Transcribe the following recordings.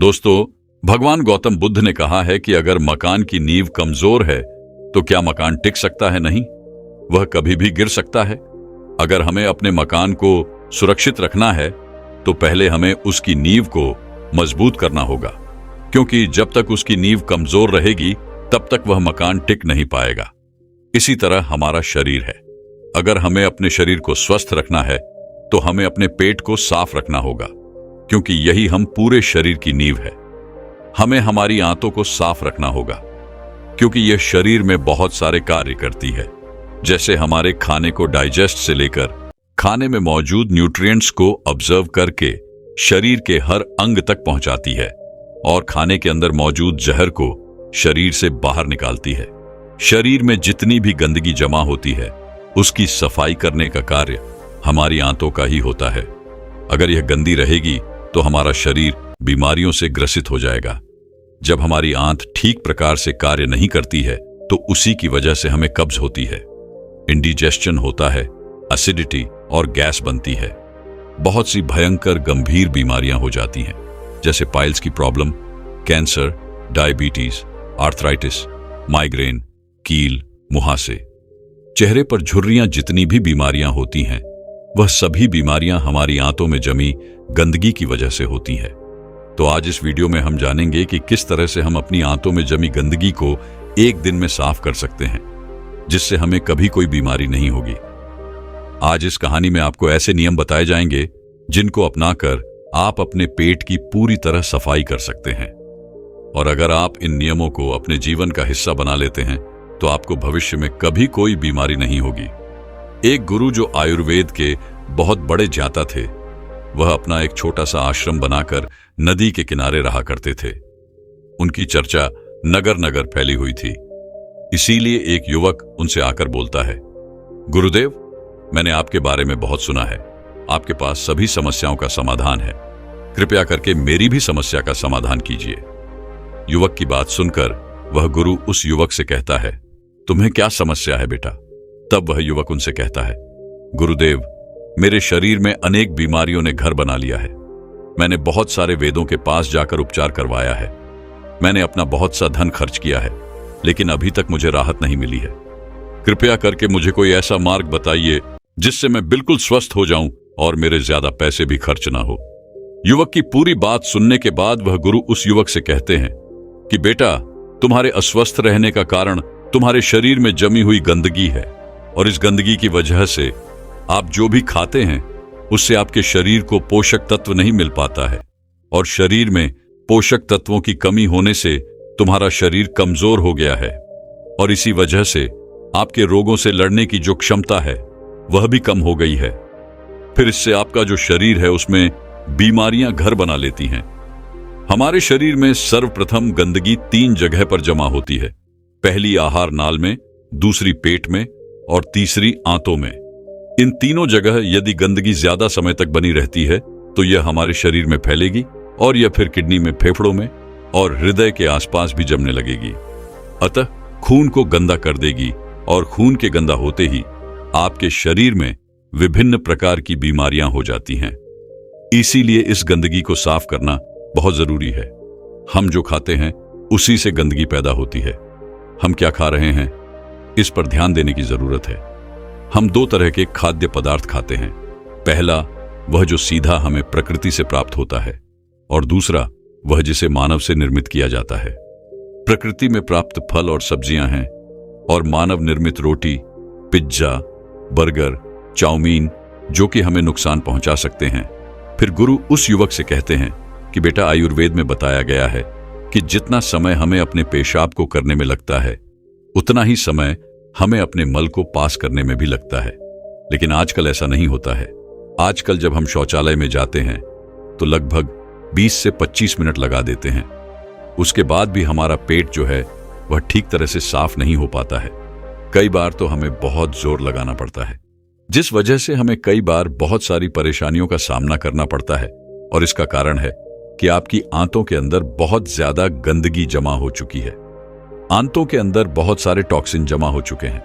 दोस्तों, भगवान गौतम बुद्ध ने कहा है कि अगर मकान की नींव कमजोर है तो क्या मकान टिक सकता है? नहीं, वह कभी भी गिर सकता है। अगर हमें अपने मकान को सुरक्षित रखना है तो पहले हमें उसकी नींव को मजबूत करना होगा, क्योंकि जब तक उसकी नींव कमजोर रहेगी तब तक वह मकान टिक नहीं पाएगा। इसी तरह हमारा शरीर है। अगर हमें अपने शरीर को स्वस्थ रखना है तो हमें अपने पेट को साफ रखना होगा, क्योंकि यही हम पूरे शरीर की नींव है। हमें हमारी आंतों को साफ रखना होगा, क्योंकि यह शरीर में बहुत सारे कार्य करती है, जैसे हमारे खाने को डाइजेस्ट से लेकर खाने में मौजूद न्यूट्रिएंट्स को ऑब्जर्व करके शरीर के हर अंग तक पहुंचाती है और खाने के अंदर मौजूद जहर को शरीर से बाहर निकालती है। शरीर में जितनी भी गंदगी जमा होती है उसकी सफाई करने का कार्य हमारी आंतों का ही होता है। अगर यह गंदी रहेगी तो हमारा शरीर बीमारियों से ग्रसित हो जाएगा। जब हमारी आंत ठीक प्रकार से कार्य नहीं करती है तो उसी की वजह से हमें कब्ज होती है, इंडिजेशन होता है, एसिडिटी और गैस बनती है। बहुत सी भयंकर गंभीर बीमारियां हो जाती हैं, जैसे पाइल्स की problem, cancer, diabetes, arthritis, migraine, कील, मुहासे। चेहरे पर झुर्रियां जितनी भी बीमारियां होती हैं वह सभी बीमारियां हमारी आंतों में जमी गंदगी की वजह से होती हैं। तो आज इस वीडियो में हम जानेंगे कि किस तरह से हम अपनी आंतों में जमी गंदगी को एक दिन में साफ कर सकते हैं, जिससे हमें कभी कोई बीमारी नहीं होगी। आज इस कहानी में आपको ऐसे नियम बताए जाएंगे जिनको अपनाकर आप अपने पेट की पूरी तरह सफाई कर सकते हैं। और अगर आप इन नियमों को अपने जीवन का हिस्सा बना लेते हैं तो आपको भविष्य में कभी कोई बीमारी नहीं होगी। एक गुरु जो आयुर्वेद के बहुत बड़े ज्ञाता थे, वह अपना एक छोटा सा आश्रम बनाकर नदी के किनारे रहा करते थे। उनकी चर्चा नगर नगर फैली हुई थी। इसीलिए एक युवक उनसे आकर बोलता है, गुरुदेव, मैंने आपके बारे में बहुत सुना है। आपके पास सभी समस्याओं का समाधान है। कृपया करके मेरी भी समस्या का समाधान कीजिए। युवक की बात सुनकर वह गुरु उस युवक से कहता है, तुम्हें क्या समस्या है बेटा? तब वह युवक उनसे कहता है, गुरुदेव, मेरे शरीर में अनेक बीमारियों ने घर बना लिया है। मैंने बहुत सारे वेदों के पास जाकर उपचार करवाया है। मैंने अपना बहुत सा धन खर्च किया है, लेकिन अभी तक मुझे राहत नहीं मिली है। कृपया करके मुझे कोई ऐसा मार्ग बताइए जिससे मैं बिल्कुल स्वस्थ हो जाऊं और मेरे ज्यादा पैसे भी खर्च ना हो। युवक की पूरी बात सुनने के बाद वह गुरु उस युवक से कहते हैं कि बेटा, तुम्हारे अस्वस्थ रहने का कारण तुम्हारे शरीर में जमी हुई गंदगी है, और इस गंदगी की वजह से आप जो भी खाते हैं उससे आपके शरीर को पोषक तत्व नहीं मिल पाता है, और शरीर में पोषक तत्वों की कमी होने से तुम्हारा शरीर कमजोर हो गया है, और इसी वजह से आपके रोगों से लड़ने की जो क्षमता है वह भी कम हो गई है। फिर इससे आपका जो शरीर है उसमें बीमारियां घर बना लेती हैं। हमारे शरीर में सर्वप्रथम गंदगी 3 जगह पर जमा होती है। पहली आहार नाल में, दूसरी पेट में और तीसरी आंतों में। इन तीनों जगह यदि गंदगी ज्यादा समय तक बनी रहती है तो यह हमारे शरीर में फैलेगी और यह फिर किडनी में, फेफड़ों में और हृदय के आसपास भी जमने लगेगी। अतः खून को गंदा कर देगी, और खून के गंदा होते ही आपके शरीर में विभिन्न प्रकार की बीमारियां हो जाती हैं। इसीलिए इस गंदगी को साफ करना बहुत जरूरी है। हम जो खाते हैं उसी से गंदगी पैदा होती है। हम क्या खा रहे हैं इस पर ध्यान देने की जरूरत है। हम 2 तरह के खाद्य पदार्थ खाते हैं। पहला वह जो सीधा हमें प्रकृति से प्राप्त होता है, और दूसरा वह जिसे मानव से निर्मित किया जाता है। प्रकृति में प्राप्त फल और सब्जियां हैं, और मानव निर्मित रोटी, पिज्जा, बर्गर, चाउमीन जो कि हमें नुकसान पहुंचा सकते हैं। फिर गुरु उस युवक से कहते हैं कि बेटा, आयुर्वेद में बताया गया है कि जितना समय हमें अपने पेशाब को करने में लगता है उतना ही समय हमें अपने मल को पास करने में भी लगता है। लेकिन आजकल ऐसा नहीं होता है। आजकल जब हम शौचालय में जाते हैं तो लगभग 20 से 25 मिनट लगा देते हैं। उसके बाद भी हमारा पेट जो है वह ठीक तरह से साफ नहीं हो पाता है। कई बार तो हमें बहुत जोर लगाना पड़ता है, जिस वजह से हमें कई बार बहुत सारी परेशानियों का सामना करना पड़ता है। और इसका कारण है कि आपकी आंतों के अंदर बहुत ज्यादा गंदगी जमा हो चुकी है। आंतों के अंदर बहुत सारे टॉक्सिन जमा हो चुके हैं,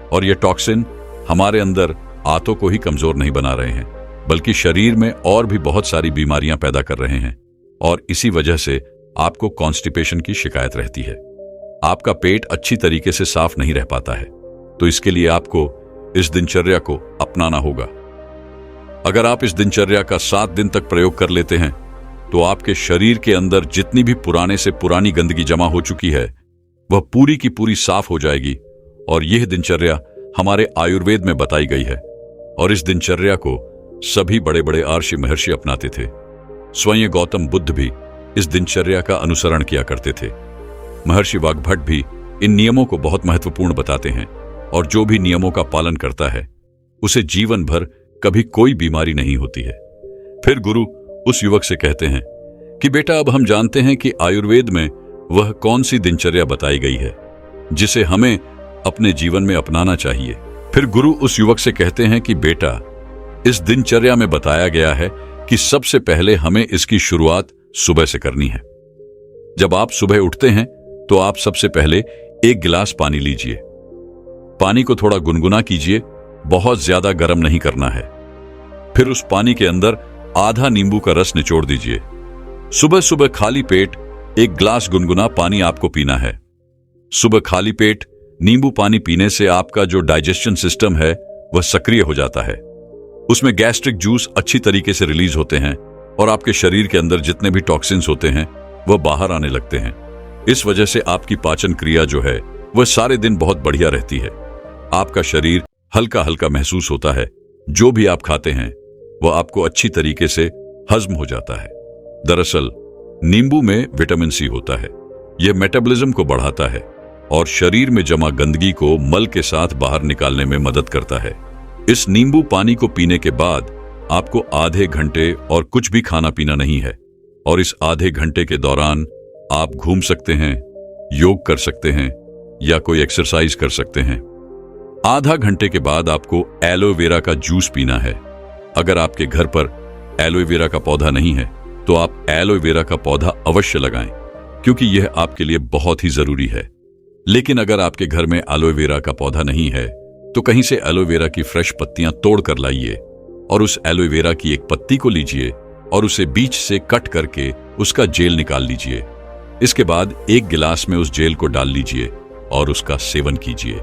और ये टॉक्सिन हमारे अंदर आंतों को ही कमजोर नहीं बना रहे हैं, बल्कि शरीर में और भी बहुत सारी बीमारियां पैदा कर रहे हैं। और इसी वजह से आपको कॉन्स्टिपेशन की शिकायत रहती है। आपका पेट अच्छी तरीके से साफ नहीं रह पाता है। तो इसके लिए आपको इस दिनचर्या को अपनाना होगा। अगर आप इस दिनचर्या का 7 दिन तक प्रयोग कर लेते हैं तो आपके शरीर के अंदर जितनी भी पुराने से पुरानी गंदगी जमा हो चुकी है वह पूरी की पूरी साफ हो जाएगी। और यह दिनचर्या हमारे आयुर्वेद में बताई गई है और इस दिनचर्या को सभी बड़े बड़े ऋषि महर्षि अपनाते थे। स्वयं गौतम बुद्ध भी इस दिनचर्या का अनुसरण किया करते थे। महर्षि वाग्भट भी इन नियमों को बहुत महत्वपूर्ण बताते हैं और जो भी नियमों का पालन करता है उसे जीवन भर कभी कोई बीमारी नहीं होती है। फिर गुरु उस युवक से कहते हैं कि बेटा, अब हम जानते हैं कि आयुर्वेद में वह कौन सी दिनचर्या बताई गई है जिसे हमें अपने जीवन में अपनाना चाहिए। फिर गुरु उस युवक से कहते हैं कि बेटा, इस दिनचर्या में बताया गया है कि सबसे पहले हमें इसकी शुरुआत सुबह से करनी है। जब आप सुबह उठते हैं तो आप सबसे पहले 1 गिलास पानी लीजिए। पानी को थोड़ा गुनगुना कीजिए, बहुत ज्यादा गर्म नहीं करना है। फिर उस पानी के अंदर आधा नींबू का रस निचोड़ दीजिए। सुबह सुबह खाली पेट 1 गिलास गुनगुना पानी आपको पीना है। सुबह खाली पेट नींबू पानी पीने से आपका जो डाइजेशन सिस्टम है वह सक्रिय हो जाता है। उसमें गैस्ट्रिक जूस अच्छी तरीके से रिलीज होते हैं और आपके शरीर के अंदर जितने भी टॉक्सिन्स होते हैं वह बाहर आने लगते हैं। इस वजह से आपकी पाचन क्रिया जो है वह सारे दिन बहुत बढ़िया रहती है। आपका शरीर हल्का हल्का महसूस होता है। जो भी आप खाते हैं वह आपको अच्छी तरीके से हजम हो जाता है। दरअसल नींबू में विटामिन सी होता है। यह मेटाबॉलिज्म को बढ़ाता है और शरीर में जमा गंदगी को मल के साथ बाहर निकालने में मदद करता है। इस नींबू पानी को पीने के बाद आपको आधे घंटे और कुछ भी खाना पीना नहीं है और इस आधे घंटे के दौरान आप घूम सकते हैं, योग कर सकते हैं या कोई एक्सरसाइज कर सकते हैं। आधा घंटे के बाद आपको एलोवेरा का जूस पीना है। अगर आपके घर पर एलोवेरा का पौधा नहीं है तो आप एलोवेरा का पौधा अवश्य लगाएं क्योंकि यह आपके लिए बहुत ही जरूरी है। लेकिन अगर आपके घर में एलोवेरा का पौधा नहीं है तो कहीं से एलोवेरा की फ्रेश पत्तियां तोड़ कर लाइए और उस एलोवेरा की एक पत्ती को लीजिए और उसे बीच से कट करके उसका जेल निकाल लीजिए। इसके बाद 1 गिलास में उस जेल को डाल लीजिए और उसका सेवन कीजिए।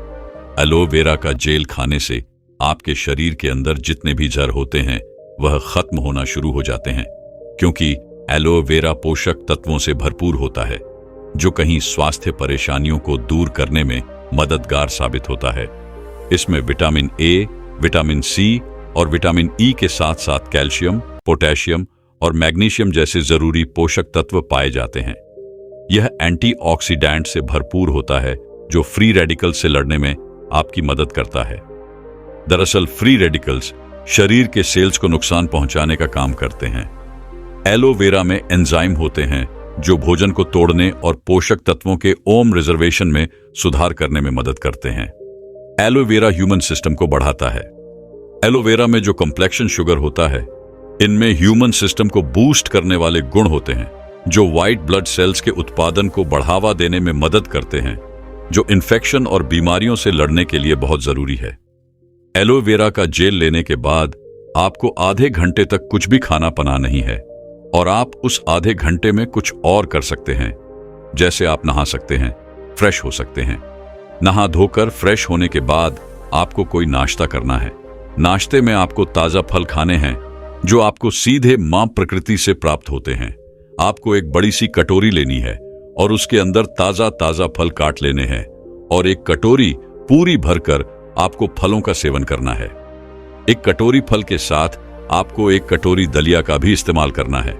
एलोवेरा का जेल खाने से आपके शरीर के अंदर जितने भी जर होते हैं वह खत्म होना शुरू हो जाते हैं क्योंकि एलोवेरा पोषक तत्वों से भरपूर होता है जो कहीं स्वास्थ्य परेशानियों को दूर करने में मददगार साबित होता है। इसमें विटामिन ए, विटामिन सी और विटामिन ई के साथ साथ कैल्शियम, पोटेशियम और मैग्नीशियम जैसे जरूरी पोषक तत्व पाए जाते हैं। यह एंटीऑक्सीडेंट से भरपूर होता है जो फ्री रेडिकल से लड़ने में आपकी मदद करता है। दरअसल फ्री रेडिकल्स शरीर के सेल्स को नुकसान पहुंचाने का काम करते हैं। एलोवेरा में एंजाइम होते हैं जो भोजन को तोड़ने और पोषक तत्वों के ओम रिजर्वेशन में सुधार करने में मदद करते हैं। एलोवेरा ह्यूमन सिस्टम को बढ़ाता है। एलोवेरा में जो कॉम्प्लेक्शन शुगर होता है इनमें ह्यूमन सिस्टम को बूस्ट करने वाले गुण होते हैं जो व्हाइट ब्लड सेल्स के उत्पादन को बढ़ावा देने में मदद करते हैं जो इन्फेक्शन और बीमारियों से लड़ने के लिए बहुत जरूरी है। एलोवेरा का जेल लेने के बाद आपको आधे घंटे तक कुछ भी खाना पना नहीं है और आप उस आधे घंटे में कुछ और कर सकते हैं। जैसे आप नहा सकते हैं, फ्रेश हो सकते हैं। नहा धोकर फ्रेश होने के बाद आपको कोई नाश्ता करना है। नाश्ते में आपको ताजा फल खाने हैं जो आपको सीधे मां प्रकृति से प्राप्त होते हैं। आपको एक बड़ी सी कटोरी लेनी है और उसके अंदर ताजा ताजा फल काट लेने हैं और एक कटोरी पूरी भरकर आपको फलों का सेवन करना है। एक कटोरी फल के साथ आपको एक कटोरी दलिया का भी इस्तेमाल करना है।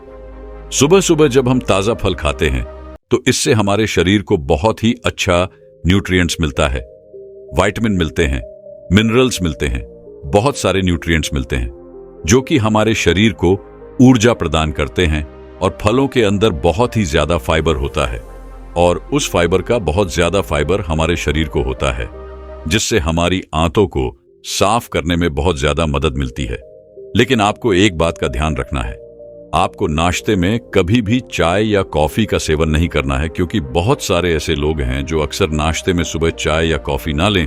सुबह सुबह जब हम ताजा फल खाते हैं तो इससे हमारे शरीर को बहुत ही अच्छा न्यूट्रिएंट्स मिलता है। विटामिन मिलते हैं, मिनरल्स मिलते हैं, बहुत सारे न्यूट्रिएंट्स मिलते हैं जो कि हमारे शरीर को ऊर्जा प्रदान करते हैं। और फलों के अंदर बहुत ही ज्यादा फाइबर होता है और उस फाइबर का बहुत ज्यादा फाइबर हमारे शरीर को होता है जिससे हमारी आंतों को साफ करने में बहुत ज्यादा मदद मिलती है। लेकिन आपको एक बात का ध्यान रखना है, आपको नाश्ते में कभी भी चाय या कॉफी का सेवन नहीं करना है क्योंकि बहुत सारे ऐसे लोग हैं जो अक्सर नाश्ते में सुबह चाय या कॉफी ना लें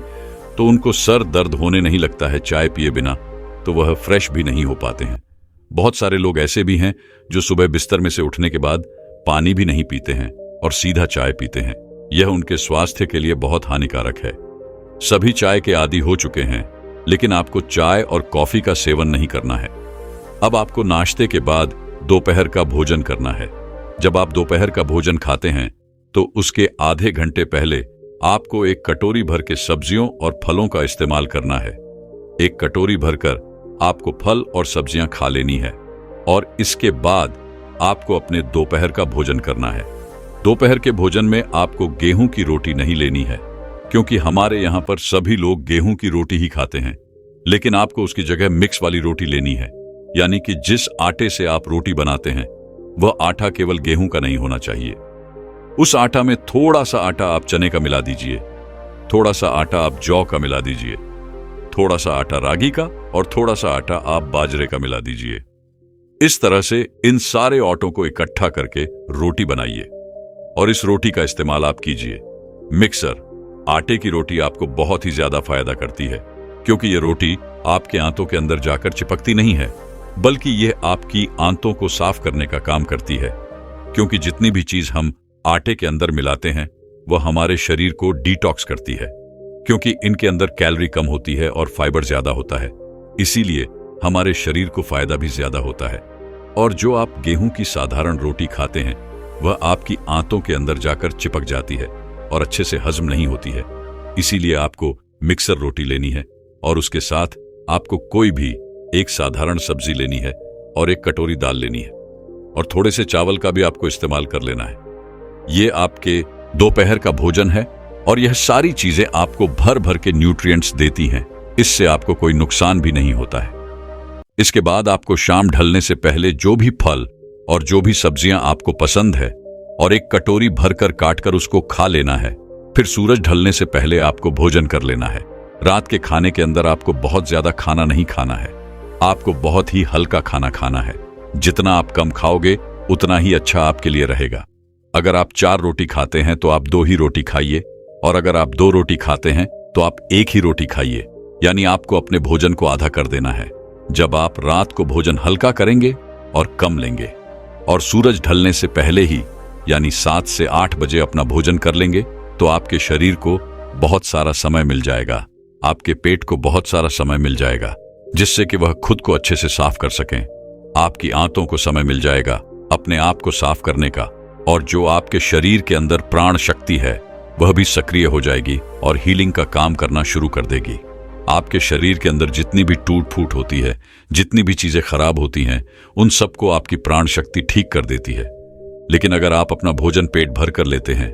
तो उनको सर दर्द होने नहीं लगता है चाय पिए बिना, तो वह फ्रेश भी नहीं हो पाते हैं। बहुत सारे लोग ऐसे भी हैं जो सुबह बिस्तर में से उठने के बाद पानी भी नहीं पीते हैं और सीधा चाय पीते हैं। यह उनके स्वास्थ्य के लिए बहुत हानिकारक है। सभी चाय के आदी हो चुके हैं, लेकिन आपको चाय और कॉफी का सेवन नहीं करना है। अब आपको नाश्ते के बाद दोपहर का भोजन करना है। जब आप दोपहर का भोजन खाते हैं तो उसके आधे घंटे पहले आपको एक कटोरी भर के सब्जियों और फलों का इस्तेमाल करना है। एक कटोरी भरकर आपको फल और सब्जियां खा लेनी है और इसके बाद आपको अपने दोपहर का भोजन करना है। दोपहर के भोजन में आपको गेहूं की रोटी नहीं लेनी है, क्योंकि हमारे यहां पर सभी लोग गेहूं की रोटी ही खाते हैं। लेकिन आपको उसकी जगह मिक्स वाली रोटी लेनी है, यानी कि जिस आटे से आप रोटी बनाते हैं वह आटा केवल गेहूं का नहीं होना चाहिए। उस आटा में थोड़ा सा आटा आप चने का मिला दीजिए, थोड़ा सा आटा आप जौ का मिला दीजिए, थोड़ा सा आटा रागी का और थोड़ा सा आटा आप बाजरे का मिला दीजिए। इस तरह से इन सारे आटों को इकट्ठा करके रोटी बनाइए और इस रोटी का इस्तेमाल आप कीजिए। मिक्सर आटे की रोटी आपको बहुत ही ज्यादा फायदा करती है, क्योंकि ये रोटी आपके आंतों के अंदर जाकर चिपकती नहीं है, बल्कि यह आपकी आंतों को साफ करने का काम करती है। क्योंकि जितनी भी चीज हम आटे के अंदर मिलाते हैं वह हमारे शरीर को डिटॉक्स करती है, क्योंकि इनके अंदर कैलोरी कम होती है और फाइबर ज्यादा होता है। इसीलिए हमारे शरीर को फायदा भी ज्यादा होता है। और जो आप गेहूं की साधारण रोटी खाते हैं वह आपकी आंतों के अंदर जाकर चिपक जाती है और अच्छे से हजम नहीं होती है। इसीलिए आपको मिक्सर रोटी लेनी है और उसके साथ आपको कोई भी एक साधारण सब्जी लेनी है और एक कटोरी दाल लेनी है और थोड़े से चावल का भी आपको इस्तेमाल कर लेना है। ये आपके दोपहर का भोजन है और यह सारी चीजें आपको भर भर के न्यूट्रिएंट्स देती हैं। इससे आपको कोई नुकसान भी नहीं होता है। इसके बाद आपको शाम ढलने से पहले जो भी फल और जो भी सब्जियां आपको पसंद है और एक कटोरी भरकर काटकर उसको खा लेना है। फिर सूरज ढलने से पहले आपको भोजन कर लेना है। रात के खाने के अंदर आपको बहुत ज्यादा खाना नहीं खाना है, आपको बहुत ही हल्का खाना खाना है। जितना आप कम खाओगे उतना ही अच्छा आपके लिए रहेगा। अगर आप 4 रोटी खाते हैं तो आप 2 ही रोटी खाइए, और अगर आप 2 रोटी खाते हैं तो आप 1 ही रोटी खाइए, यानी आपको अपने भोजन को आधा कर देना है। जब आप रात को भोजन हल्का करेंगे और कम लेंगे और सूरज ढलने से पहले ही यानी 7 से 8 बजे अपना भोजन कर लेंगे तो आपके शरीर को बहुत सारा समय मिल जाएगा, आपके पेट को बहुत सारा समय मिल जाएगा, जिससे कि वह खुद को अच्छे से साफ कर सकें। आपकी आंतों को समय मिल जाएगा अपने आप को साफ करने का, और जो आपके शरीर के अंदर प्राण शक्ति है वह भी सक्रिय हो जाएगी और हीलिंग का काम करना शुरू कर देगी। आपके शरीर के अंदर जितनी भी टूट फूट होती है, जितनी भी चीजें खराब होती हैं, उन सबको आपकी प्राण शक्ति ठीक कर देती है। लेकिन अगर आप अपना भोजन पेट भर कर लेते हैं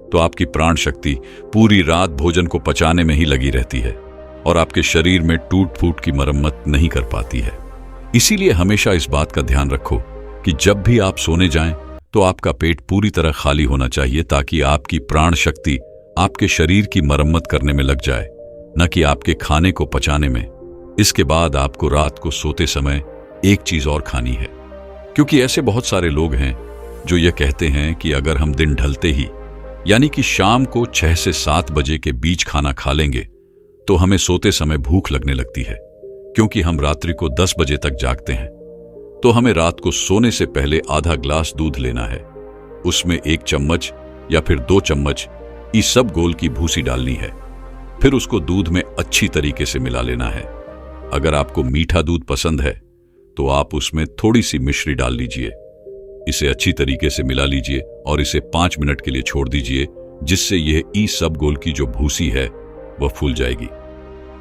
तो आपकी प्राण शक्ति पूरी रात भोजन को पचाने में ही लगी रहती है और आपके शरीर में टूट फूट की मरम्मत नहीं कर पाती है। इसीलिए हमेशा इस बात का ध्यान रखो कि जब भी आप सोने जाएं तो आपका पेट पूरी तरह खाली होना चाहिए, ताकि आपकी प्राण शक्ति आपके शरीर की मरम्मत करने में लग जाए, न कि आपके खाने को पचाने में। इसके बाद आपको रात को सोते समय एक चीज और खानी है, क्योंकि ऐसे बहुत सारे लोग हैं जो ये कहते हैं कि अगर हम दिन ढलते ही यानी कि शाम को 6 से 7 बजे के बीच खाना खा लेंगे तो हमें सोते समय भूख लगने लगती है। क्योंकि हम रात्रि को 10 बजे तक जागते हैं तो हमें रात को सोने से पहले आधा ग्लास दूध लेना है, उसमें 1 चम्मच या फिर 2 चम्मच ईसबगोल की भूसी डालनी है। फिर उसको दूध में अच्छी तरीके से मिला लेना है। अगर आपको मीठा दूध पसंद है तो आप उसमें थोड़ी सी मिश्री डाल लीजिए। इसे अच्छी तरीके से मिला लीजिए और इसे 5 मिनट के लिए छोड़ दीजिए, जिससे यह ईसबगोल की जो भूसी है वह फूल जाएगी।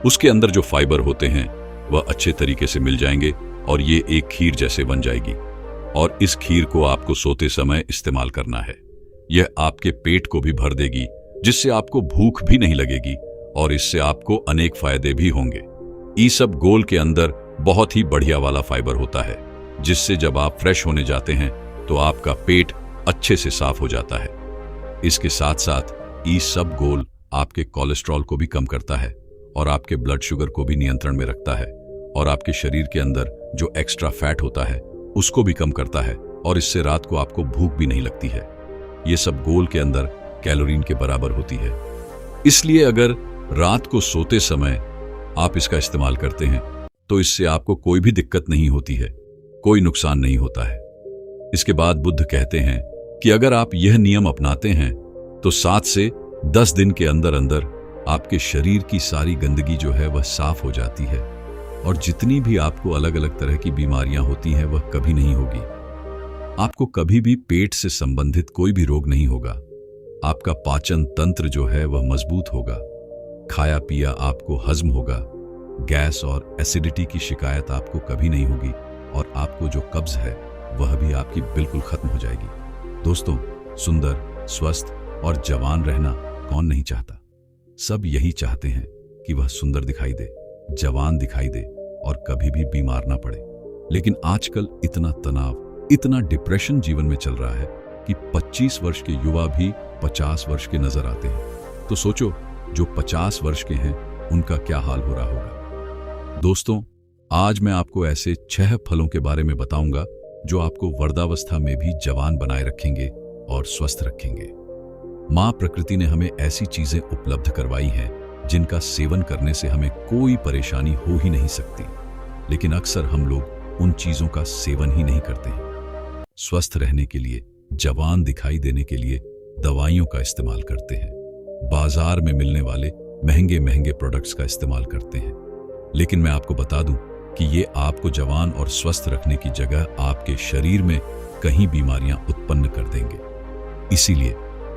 उसके अंदर जो फाइबर होते हैं वह अच्छे तरीके से मिल जाएंगे और ये एक खीर जैसे बन जाएगी। और इस खीर को आपको सोते समय इस्तेमाल करना है। यह आपके पेट को भी भर देगी, जिससे आपको भूख भी नहीं लगेगी और इससे आपको अनेक फायदे भी होंगे। ईसबगोल के अंदर बहुत ही बढ़िया वाला फाइबर होता है, जिससे जब आप फ्रेश होने जाते हैं तो आपका पेट अच्छे से साफ हो जाता है। इसके साथ साथ ईसबगोल आपके कोलेस्ट्रॉल को भी कम करता है और आपके ब्लड शुगर को भी नियंत्रण में रखता है और आपके शरीर के अंदर जो एक्स्ट्रा फैट होता है उसको भी कम करता है, और इससे रात को आपको भूख भी नहीं लगती है। ये सब गोल के अंदर कैलोरीन के बराबर होती है। इसलिए अगर रात को सोते समय आप इसका इस्तेमाल करते हैं तो इससे आपको कोई भी दिक्कत नहीं होती है। कोई नुकसान नहीं होता है। इसके बाद बुद्ध कहते हैं कि अगर आप यह नियम अपनाते हैं तो 7 से 10 दिन के अंदर अंदर आपके शरीर की सारी गंदगी जो है वह साफ हो जाती है और जितनी भी आपको अलग अलग तरह की बीमारियां होती हैं वह कभी नहीं होगी। आपको कभी भी पेट से संबंधित कोई भी रोग नहीं होगा। आपका पाचन तंत्र जो है वह मजबूत होगा। खाया पिया आपको हजम होगा। गैस और एसिडिटी की शिकायत आपको कभी नहीं होगी और आपको जो कब्ज है वह भी आपकी बिल्कुल खत्म हो जाएगी। दोस्तों, सुंदर, स्वस्थ और जवान रहना कौन नहीं चाहता। सब यही चाहते हैं कि वह सुंदर दिखाई दे, जवान दिखाई दे और कभी भी बीमार ना पड़े। लेकिन आजकल इतना तनाव, इतना डिप्रेशन जीवन में चल रहा है कि 25 वर्ष के युवा भी 50 वर्ष के नजर आते हैं। तो सोचो, जो 50 वर्ष के हैं उनका क्या हाल हो रहा होगा। दोस्तों, आज मैं आपको ऐसे 6 फलों के बारे में बताऊंगा जो आपको वृद्धावस्था में भी जवान बनाए रखेंगे और स्वस्थ रखेंगे। मां प्रकृति ने हमें ऐसी चीजें उपलब्ध करवाई हैं जिनका सेवन करने से हमें कोई परेशानी हो ही नहीं सकती, लेकिन अक्सर हम लोग उन चीजों का सेवन ही नहीं करते हैं। स्वस्थ रहने के लिए, जवान दिखाई देने के लिए दवाइयों का इस्तेमाल करते हैं, बाजार में मिलने वाले महंगे महंगे प्रोडक्ट्स का इस्तेमाल करते हैं। लेकिन मैं आपको बता दूं कि ये आपको जवान और स्वस्थ रखने की जगह आपके शरीर में कहीं बीमारियां उत्पन्न कर देंगे। इसीलिए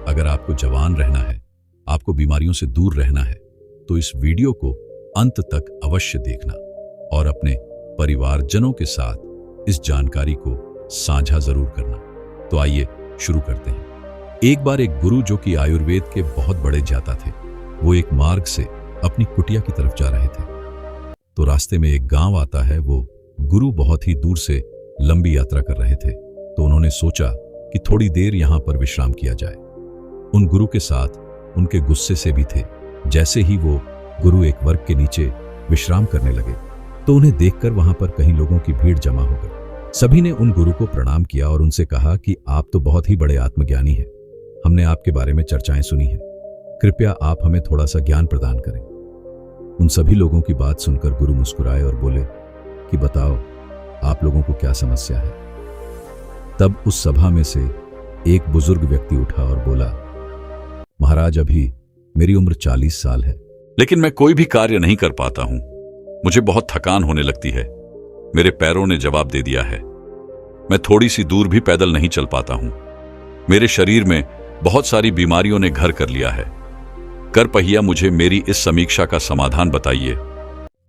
अगर आपको जवान रहना है, आपको बीमारियों से दूर रहना है, तो इस वीडियो को अंत तक अवश्य देखना और अपने परिवारजनों के साथ इस जानकारी को साझा जरूर करना। तो आइए शुरू करते हैं। एक बार एक गुरु जो कि आयुर्वेद के बहुत बड़े ज्ञाता थे, वो एक मार्ग से अपनी कुटिया की तरफ जा रहे थे। तो रास्ते में एक गांव आता है। वो गुरु बहुत ही दूर से लंबी यात्रा कर रहे थे, तो उन्होंने सोचा कि थोड़ी देर यहां पर विश्राम किया जाए। उन गुरु के साथ उनके गुस्से से भी थे। जैसे ही वो गुरु एक वर्ग के नीचे विश्राम करने लगे तो उन्हें देखकर वहां पर कहीं लोगों की भीड़ जमा हो गई। सभी ने उन गुरु को प्रणाम किया और उनसे कहा कि आप तो बहुत ही बड़े आत्मज्ञानी हैं। हमने आपके बारे में चर्चाएं सुनी हैं। कृपया आप हमें थोड़ा सा ज्ञान प्रदान करें। उन सभी लोगों की बात सुनकर गुरु मुस्कुराए और बोले कि बताओ, आप लोगों को क्या समस्या है। तब उस सभा में से एक बुजुर्ग व्यक्ति उठा और बोला, महाराज, अभी मेरी उम्र 40 साल है, लेकिन मैं कोई भी कार्य नहीं कर पाता हूं। मुझे बहुत थकान होने लगती है। मेरे पैरों ने जवाब दे दिया है। मैं थोड़ी सी दूर भी पैदल नहीं चल पाता हूं। मेरे शरीर में बहुत सारी बीमारियों ने घर कर लिया है। कृपया मुझे मेरी इस समीक्षा का समाधान बताइए।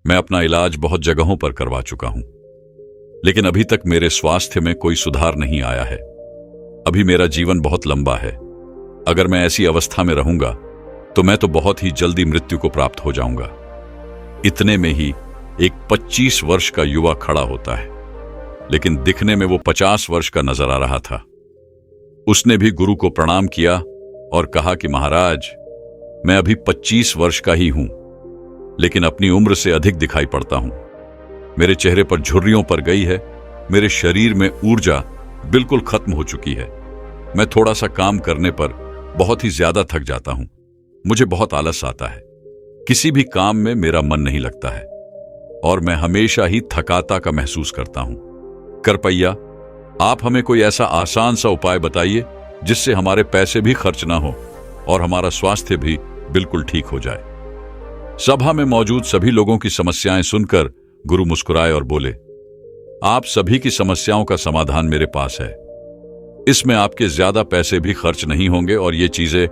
मैं अपना इलाज बहुत जगहों पर करवा चुका हूं, लेकिन अभी तक मेरे स्वास्थ्य में कोई सुधार नहीं आया है। अभी मेरा जीवन बहुत लंबा है। अगर मैं ऐसी अवस्था में रहूंगा तो मैं तो बहुत ही जल्दी मृत्यु को प्राप्त हो जाऊंगा। इतने में ही एक 25 वर्ष का युवा खड़ा होता है, लेकिन दिखने में वो 50 वर्ष का नजर आ रहा था। उसने भी गुरु को प्रणाम किया और कहा कि महाराज, मैं अभी 25 वर्ष का ही हूं, लेकिन अपनी उम्र से अधिक दिखाई पड़ता हूं। मेरे चेहरे पर झुर्रियों पर गई है। मेरे शरीर में ऊर्जा बिल्कुल खत्म हो चुकी है। मैं थोड़ा सा काम करने पर बहुत ही ज्यादा थक जाता हूं। मुझे बहुत आलस आता है। किसी भी काम में मेरा मन नहीं लगता है और मैं हमेशा ही थकाता का महसूस करता हूं। कृपया आप हमें कोई ऐसा आसान सा उपाय बताइए जिससे हमारे पैसे भी खर्च ना हो और हमारा स्वास्थ्य भी बिल्कुल ठीक हो जाए। सभा में मौजूद सभी लोगों की समस्याएं सुनकर गुरु मुस्कुराए और बोले, आप सभी की समस्याओं का समाधान मेरे पास है। इसमें आपके ज्यादा पैसे भी खर्च नहीं होंगे और ये चीजें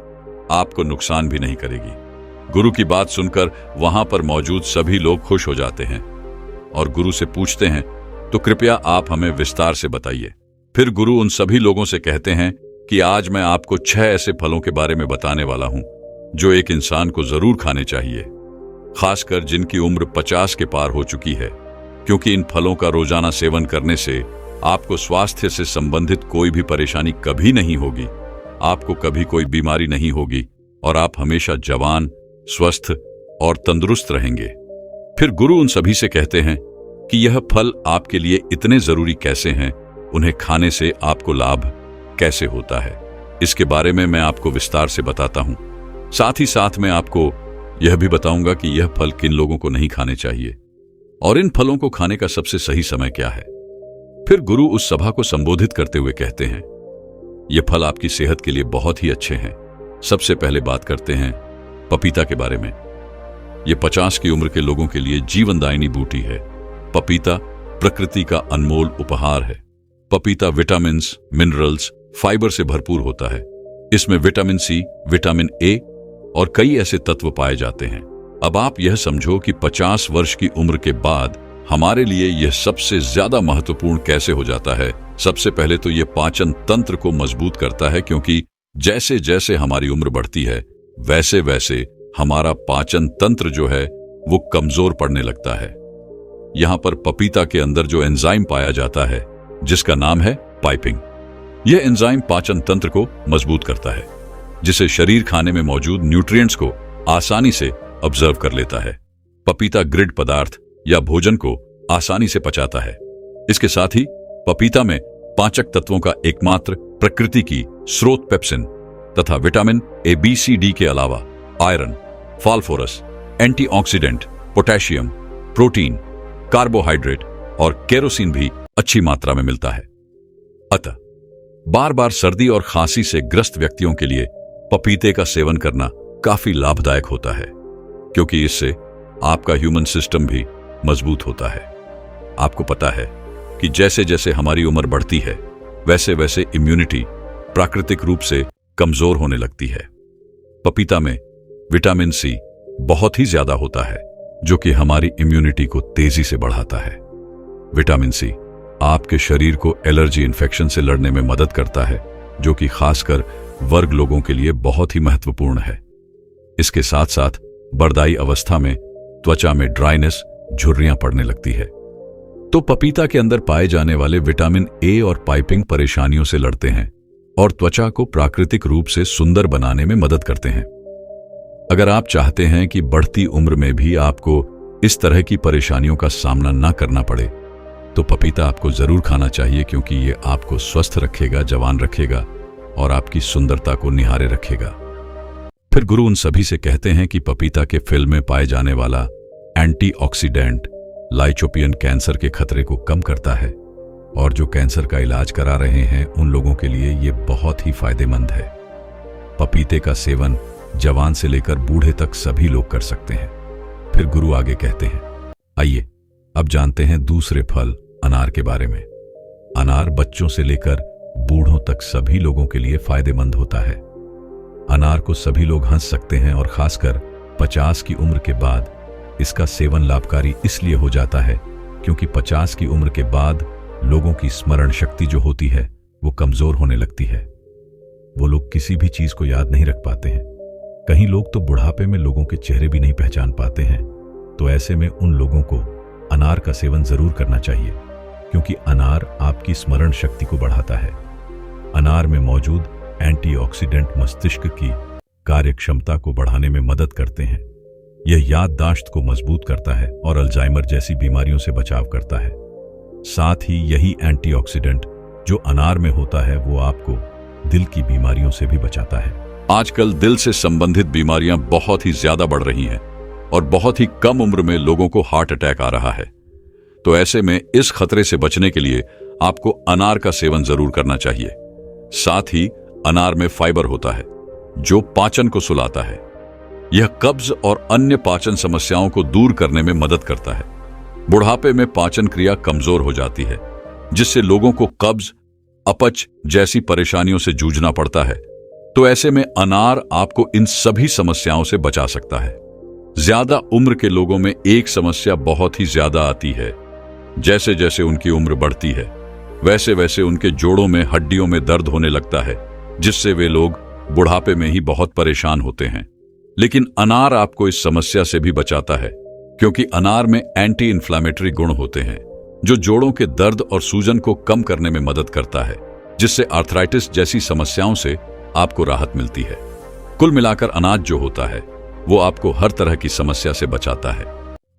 आपको नुकसान भी नहीं करेगी। गुरु की बात सुनकर वहां पर मौजूद सभी लोग खुश हो जाते हैं और गुरु से पूछते हैं, तो कृपया आप हमें विस्तार से बताइए। फिर गुरु उन सभी लोगों से कहते हैं कि आज मैं आपको 6 ऐसे फलों के बारे में बताने वाला हूं जो एक इंसान को जरूर खाने चाहिए, खासकर जिनकी उम्र 50 के पार हो चुकी है, क्योंकि इन फलों का रोजाना सेवन करने से आपको स्वास्थ्य से संबंधित कोई भी परेशानी कभी नहीं होगी, आपको कभी कोई बीमारी नहीं होगी और आप हमेशा जवान, स्वस्थ और तंदुरुस्त रहेंगे। फिर गुरु उन सभी से कहते हैं कि यह फल आपके लिए इतने जरूरी कैसे हैं, उन्हें खाने से आपको लाभ कैसे होता है, इसके बारे में मैं आपको विस्तार से बताता हूं। साथ ही साथ मैं आपको यह भी बताऊंगा कि यह फल किन लोगों को नहीं खाने चाहिए और इन फलों को खाने का सबसे सही समय क्या है। फिर गुरु उस सभा को संबोधित करते हुए कहते हैं, ये फल आपकी सेहत के लिए बहुत ही अच्छे हैं। सबसे पहले बात करते हैं पपीता के बारे में। ये 50 की उम्र के लोगों के लिए जीवनदायिनी बूटी है। पपीता प्रकृति का अनमोल उपहार है। पपीता विटामिन्स, मिनरल्स, फाइबर से भरपूर होता है। इसमें विटामिन सी, विटामिन ए और कई ऐसे तत्व पाए जाते हैं। अब आप यह समझो कि 50 वर्ष की उम्र के बाद हमारे लिए यह सबसे ज्यादा महत्वपूर्ण कैसे हो जाता है। सबसे पहले तो यह पाचन तंत्र को मजबूत करता है, क्योंकि जैसे जैसे हमारी उम्र बढ़ती है वैसे वैसे हमारा पाचन तंत्र जो है वो कमजोर पड़ने लगता है। यहां पर पपीता के अंदर जो एंजाइम पाया जाता है जिसका नाम है पाइपिंग, यह एंजाइम पाचन तंत्र को मजबूत करता है, जिसे शरीर खाने में मौजूद न्यूट्रिएंट्स को आसानी से ऑब्जर्व कर लेता है। पपीता ग्रिड पदार्थ या भोजन को आसानी से पचाता है। इसके साथ ही पपीता में पाचक तत्वों का एकमात्र प्रकृति की स्रोत पेप्सिन तथा vitamin A, B, C, D के अलावा iron, phosphorus, antioxidant, potassium, protein, carbohydrate और केरोसिन भी अच्छी मात्रा में मिलता है। अतः बार बार सर्दी और खांसी से ग्रस्त व्यक्तियों के लिए पपीते का सेवन करना काफी लाभदायक होता है, क्योंकि इससे आपका ह्यूमन सिस्टम भी मजबूत होता है। आपको पता है कि जैसे जैसे हमारी उम्र बढ़ती है वैसे वैसे इम्यूनिटी प्राकृतिक रूप से कमजोर होने लगती है। पपीता में विटामिन सी बहुत ही ज्यादा होता है, जो कि हमारी इम्यूनिटी को तेजी से बढ़ाता है। विटामिन सी आपके शरीर को एलर्जी इन्फेक्शन से लड़ने में मदद करता है, जो कि खासकर वर्ग लोगों के लिए बहुत ही महत्वपूर्ण है। इसके साथ साथ बरदाई अवस्था में त्वचा में ड्राइनेस, झुर्रियां पड़ने लगती है। तो पपीता के अंदर पाए जाने वाले विटामिन ए और पाइपिंग परेशानियों से लड़ते हैं और त्वचा को प्राकृतिक रूप से सुंदर बनाने में मदद करते हैं। अगर आप चाहते हैं कि बढ़ती उम्र में भी आपको इस तरह की परेशानियों का सामना न करना पड़े, तो पपीता आपको जरूर खाना चाहिए, क्योंकि ये आपको स्वस्थ रखेगा, जवान रखेगा और आपकी सुंदरता को निहारे रखेगा। फिर गुरु उन सभी से कहते हैं कि पपीता के फल में पाए जाने वाला एंटीऑक्सीडेंट लाइकोपियन कैंसर के खतरे को कम करता है, और जो कैंसर का इलाज करा रहे हैं उन लोगों के लिए ये बहुत ही फायदेमंद है। पपीते का सेवन जवान से लेकर बूढ़े तक सभी लोग कर सकते हैं। फिर गुरु आगे कहते हैं, आइए अब जानते हैं दूसरे फल अनार के बारे में। अनार बच्चों से लेकर बूढ़ों तक सभी लोगों के लिए फायदेमंद होता है। अनार को सभी लोग हंस सकते हैं और खासकर 50 की उम्र के बाद इसका सेवन लाभकारी इसलिए हो जाता है क्योंकि 50 की उम्र के बाद लोगों की स्मरण शक्ति जो होती है वो कमजोर होने लगती है। वो लोग किसी भी चीज को याद नहीं रख पाते हैं। कहीं लोग तो बुढ़ापे में लोगों के चेहरे भी नहीं पहचान पाते हैं। तो ऐसे में उन लोगों को अनार का सेवन जरूर करना चाहिए, क्योंकि अनार आपकी स्मरण शक्ति को बढ़ाता है। अनार में मौजूद एंटीऑक्सीडेंट मस्तिष्क की कार्य क्षमता को बढ़ाने में मदद करते हैं। यह याददाश्त को मजबूत करता है और अल्जाइमर जैसी बीमारियों से बचाव करता है। साथ ही यही एंटीऑक्सीडेंट जो अनार में होता है वो आपको दिल की बीमारियों से भी बचाता है। आजकल दिल से संबंधित बीमारियां बहुत ही ज्यादा बढ़ रही हैं और बहुत ही कम उम्र में लोगों को हार्ट अटैक आ रहा है। तो ऐसे में इस खतरे से बचने के लिए आपको अनार का सेवन जरूर करना चाहिए। साथ ही अनार में फाइबर होता है जो पाचन को सुलाता है। यह कब्ज और अन्य पाचन समस्याओं को दूर करने में मदद करता है। बुढ़ापे में पाचन क्रिया कमजोर हो जाती है, जिससे लोगों को कब्ज, अपच जैसी परेशानियों से जूझना पड़ता है। तो ऐसे में अनार आपको इन सभी समस्याओं से बचा सकता है। ज्यादा उम्र के लोगों में एक समस्या बहुत ही ज्यादा आती है। जैसे जैसे उनकी उम्र बढ़ती है वैसे वैसे उनके जोड़ों में, हड्डियों में दर्द होने लगता है, जिससे वे लोग बुढ़ापे में ही बहुत परेशान होते हैं। लेकिन अनार आपको इस समस्या से भी बचाता है, क्योंकि अनार में एंटी इन्फ्लामेटरी गुण होते हैं जो जोड़ों के दर्द और सूजन को कम करने में मदद करता है, जिससे आर्थराइटिस जैसी समस्याओं से आपको राहत मिलती है। कुल मिलाकर अनाज जो होता है वो आपको हर तरह की समस्या से बचाता है।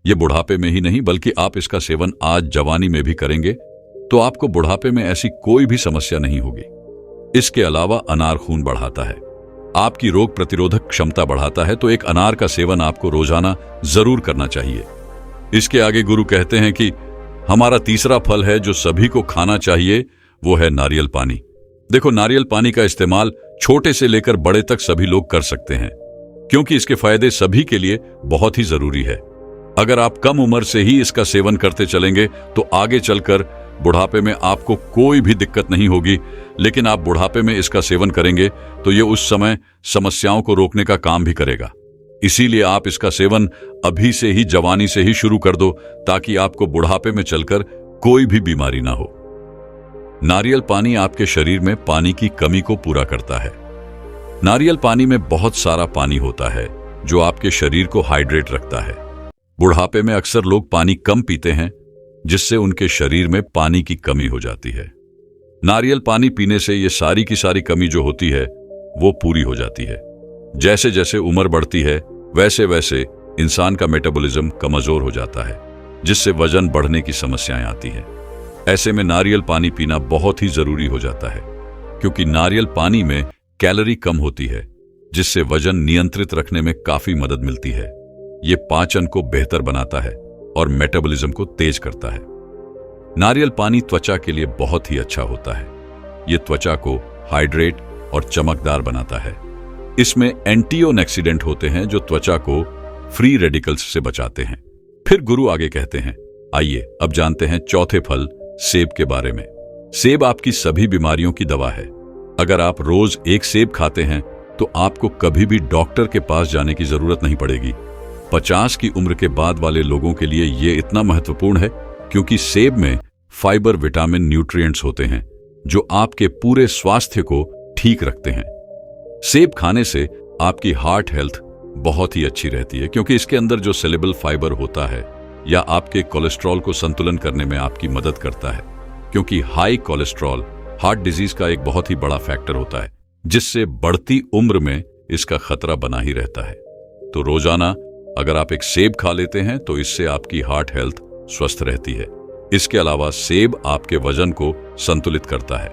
ये बुढ़ापे में ही नहीं बल्कि आप इसका सेवन आज जवानी में भी करेंगे तो आपको बुढ़ापे में ऐसी कोई भी समस्या नहीं होगी। इसके अलावा अनार खून बढ़ाता है, आपकी रोग प्रतिरोधक क्षमता बढ़ाता है। तो एक अनार का सेवन आपको रोजाना जरूर करना चाहिए। इसके आगे गुरु कहते हैं कि हमारा तीसरा फल है जो सभी को खाना चाहिए, वो है नारियल पानी। देखो, नारियल पानी का इस्तेमाल छोटे से लेकर बड़े तक सभी लोग कर सकते हैं, क्योंकि इसके फायदे सभी के लिए बहुत ही जरूरी है। अगर आप कम उम्र से ही इसका सेवन करते चलेंगे तो आगे चलकर बुढ़ापे में आपको कोई भी दिक्कत नहीं होगी। लेकिन आप बुढ़ापे में इसका सेवन करेंगे तो ये उस समय समस्याओं को रोकने का काम भी करेगा। इसीलिए आप इसका सेवन अभी से ही, जवानी से ही शुरू कर दो, ताकि आपको बुढ़ापे में चलकर कोई भी बीमारी ना हो। नारियल पानी आपके शरीर में पानी की कमी को पूरा करता है। नारियल पानी में बहुत सारा पानी होता है जो आपके शरीर को हाइड्रेट रखता है। बुढ़ापे में अक्सर लोग पानी कम पीते हैं, जिससे उनके शरीर में पानी की कमी हो जाती है। नारियल पानी पीने से ये सारी की सारी कमी जो होती है वो पूरी हो जाती है। जैसे जैसे उम्र बढ़ती है वैसे वैसे इंसान का मेटाबॉलिज्म कमजोर हो जाता है, जिससे वजन बढ़ने की समस्याएं आती हैं। ऐसे में नारियल पानी पीना बहुत ही जरूरी हो जाता है, क्योंकि नारियल पानी में कैलोरी कम होती है, जिससे वजन नियंत्रित रखने में काफी मदद मिलती है। ये पाचन को बेहतर बनाता है और मेटाबॉलिज्म को तेज करता है। नारियल पानी त्वचा के लिए बहुत ही अच्छा होता है। ये त्वचा को हाइड्रेट और चमकदार बनाता है। इसमें एंटीऑक्सीडेंट होते हैं जो त्वचा को फ्री रेडिकल्स से बचाते हैं। फिर गुरु आगे कहते हैं, आइए अब जानते हैं चौथे फल सेब के बारे में। सेब आपकी सभी बीमारियों की दवा है। अगर आप रोज एक सेब खाते हैं तो आपको कभी भी डॉक्टर के पास जाने की जरूरत नहीं पड़ेगी। 50 की उम्र के बाद वाले लोगों के लिए यह इतना महत्वपूर्ण है क्योंकि सेब में फाइबर, विटामिन, न्यूट्रिएंट्स होते हैं जो आपके पूरे स्वास्थ्य को ठीक रखते हैं। सेब खाने से आपकी हार्ट हेल्थ बहुत ही अच्छी रहती है, क्योंकि इसके अंदर जो सेलेबल फाइबर होता है या आपके कोलेस्ट्रॉल को संतुलन करने में आपकी मदद करता है, क्योंकि हाई कोलेस्ट्रॉल हार्ट डिजीज का एक बहुत ही बड़ा फैक्टर होता है, जिससे बढ़ती उम्र में इसका खतरा बना ही रहता है। तो रोजाना अगर आप एक सेब खा लेते हैं तो इससे आपकी हार्ट हेल्थ स्वस्थ रहती है। इसके अलावा सेब आपके वजन को संतुलित करता है।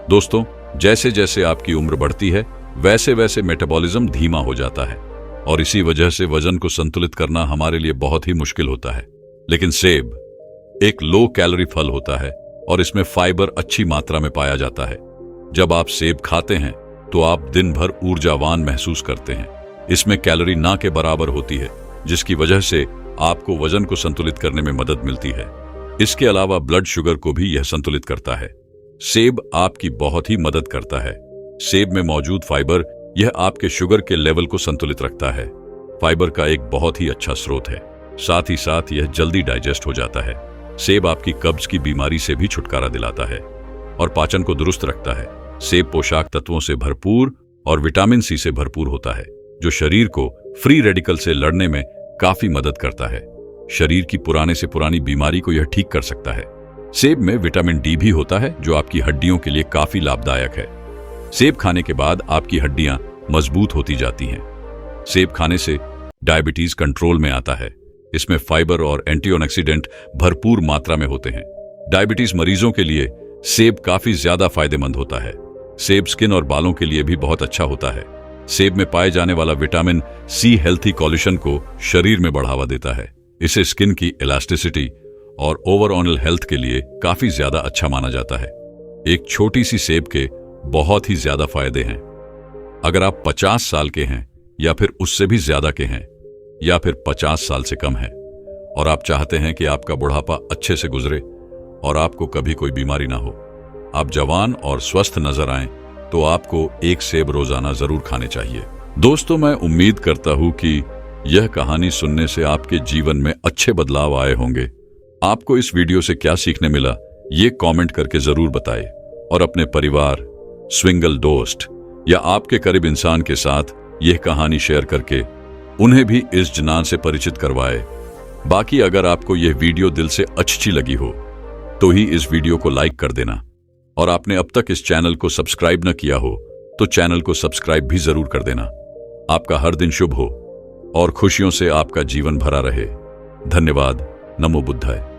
दोस्तों, जैसे जैसे आपकी उम्र बढ़ती है वैसे वैसे मेटाबॉलिज्म धीमा हो जाता है और इसी वजह से वजन को संतुलित करना हमारे लिए बहुत ही मुश्किल होता है। लेकिन सेब एक लो कैलोरी फल होता है और इसमें फाइबर अच्छी मात्रा में पाया जाता है। जब आप सेब खाते हैं तो आप दिन भर ऊर्जावान महसूस करते हैं। इसमें कैलोरी ना के बराबर होती है, जिसकी वजह से आपको वजन को संतुलित करने में मदद मिलती है। इसके अलावा ब्लड शुगर को भी यह संतुलित करता है। सेब आपकी बहुत ही मदद करता है। सेब में मौजूद फाइबर यह आपके शुगर के लेवल को संतुलित रखता है। फाइबर का एक बहुत ही अच्छा स्रोत है, साथ ही साथ यह जल्दी डाइजेस्ट हो जाता है। सेब आपकी कब्ज की बीमारी से भी छुटकारा दिलाता है और पाचन को दुरुस्त रखता है। सेब पोषक तत्वों से भरपूर और विटामिन सी से भरपूर होता है, जो शरीर को फ्री रेडिकल से लड़ने में काफी मदद करता है। शरीर की पुराने से पुरानी बीमारी को यह ठीक कर सकता है। सेब में विटामिन डी भी होता है, जो आपकी हड्डियों के लिए काफी लाभदायक है। सेब खाने के बाद आपकी हड्डियां मजबूत होती जाती हैं। सेब खाने से डायबिटीज कंट्रोल में आता है। इसमें फाइबर और एंटीऑक्सीडेंट भरपूर मात्रा में होते हैं। डायबिटीज मरीजों के लिए सेब काफी ज्यादा फायदेमंद होता है। सेब स्किन और बालों के लिए भी बहुत अच्छा होता है। सेब में पाए जाने वाला विटामिन सी हेल्थी कोलेजन को शरीर में बढ़ावा देता है। इसे स्किन की इलास्टिसिटी और ओवरऑल हेल्थ के लिए काफी ज्यादा अच्छा माना जाता है। एक छोटी सी सेब के बहुत ही ज्यादा फायदे हैं। अगर आप 50 साल के हैं या फिर उससे भी ज्यादा के हैं या फिर 50 साल से कम है और आप चाहते हैं कि आपका बुढ़ापा अच्छे से गुजरे और आपको कभी कोई बीमारी ना हो, आप जवान और स्वस्थ नजर आएं, तो आपको एक सेब रोजाना जरूर खाने चाहिए। दोस्तों, मैं उम्मीद करता हूं कि यह कहानी सुनने से आपके जीवन में अच्छे बदलाव आए होंगे। आपको इस वीडियो से क्या सीखने मिला, ये कमेंट करके जरूर बताएं और अपने परिवार, स्विंगल दोस्त या आपके करीब इंसान के साथ यह कहानी शेयर करके उन्हें भी इस जनान से परिचित करवाए। बाकी अगर आपको यह वीडियो दिल से अच्छी लगी हो तो ही इस वीडियो को लाइक कर देना, और आपने अब तक इस चैनल को सब्सक्राइब न किया हो तो चैनल को सब्सक्राइब भी जरूर कर देना। आपका हर दिन शुभ हो और खुशियों से आपका जीवन भरा रहे। धन्यवाद। नमो बुद्धाय।